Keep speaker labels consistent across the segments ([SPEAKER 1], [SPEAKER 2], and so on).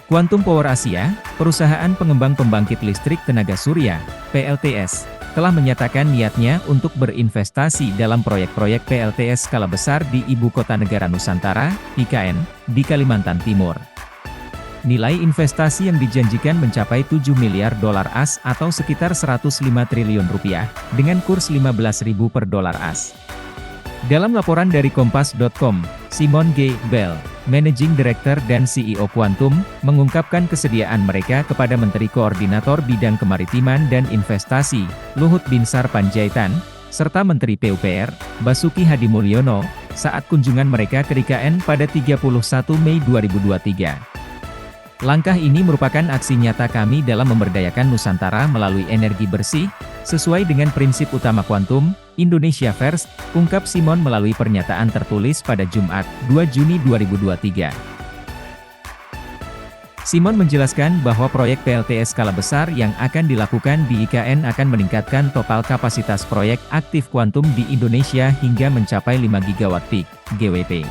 [SPEAKER 1] Quantum Power Asia, perusahaan pengembang pembangkit listrik tenaga surya, PLTS, telah menyatakan niatnya untuk berinvestasi dalam proyek-proyek PLTS skala besar di Ibu Kota Negara Nusantara, IKN, di Kalimantan Timur. Nilai investasi yang dijanjikan mencapai 7 miliar dolar AS atau sekitar 105 triliun rupiah, dengan kurs 15.000 per dolar AS. Dalam laporan dari Kompas.com, Simon G. Bell, Managing Director dan CEO Quantum, mengungkapkan kesediaan mereka kepada Menteri Koordinator Bidang Kemaritiman dan Investasi, Luhut Binsar Panjaitan, serta Menteri PUPR, Basuki Hadimulyono, saat kunjungan mereka ke IKN pada 31 Mei 2023. Langkah ini merupakan aksi nyata kami dalam memberdayakan Nusantara melalui energi bersih, sesuai dengan prinsip utama Quantum, Indonesia First, ungkap Simon melalui pernyataan tertulis pada Jumat, 2 Juni 2023. Simon menjelaskan bahwa proyek PLTS skala besar yang akan dilakukan di IKN akan meningkatkan total kapasitas proyek aktif Quantum di Indonesia hingga mencapai 5 gigawatt peak, GWP.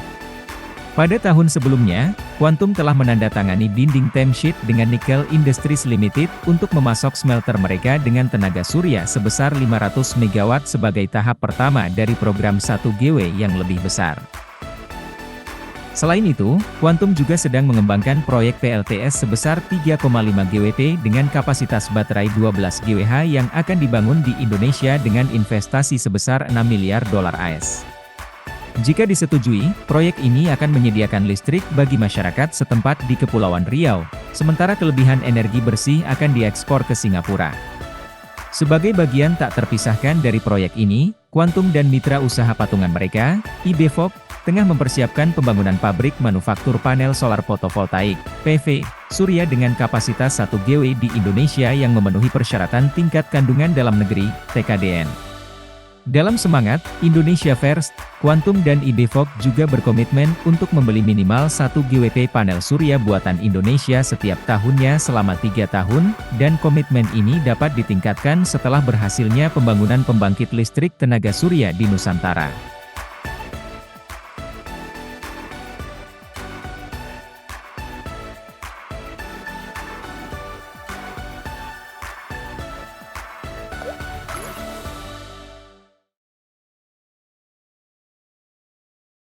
[SPEAKER 1] Pada tahun sebelumnya, Quantum telah menandatangani binding term sheet dengan Nickel Industries Limited untuk memasok smelter mereka dengan tenaga surya sebesar 500 MW sebagai tahap pertama dari program 1 GW yang lebih besar. Selain itu, Quantum juga sedang mengembangkan proyek PLTS sebesar 3,5 GWP dengan kapasitas baterai 12 GWh yang akan dibangun di Indonesia dengan investasi sebesar 6 miliar dolar AS. Jika disetujui, proyek ini akan menyediakan listrik bagi masyarakat setempat di Kepulauan Riau, sementara kelebihan energi bersih akan diekspor ke Singapura. Sebagai bagian tak terpisahkan dari proyek ini, Quantum dan mitra usaha patungan mereka, IBFOK, tengah mempersiapkan pembangunan pabrik manufaktur panel solar fotovoltaik, PV, surya dengan kapasitas 1 GW di Indonesia yang memenuhi persyaratan tingkat kandungan dalam negeri, TKDN. Dalam semangat Indonesia First, Quantum dan IBFOK juga berkomitmen untuk membeli minimal 1 GWP panel surya buatan Indonesia setiap tahunnya selama 3 tahun, dan komitmen ini dapat ditingkatkan setelah berhasilnya pembangunan pembangkit listrik tenaga surya di Nusantara.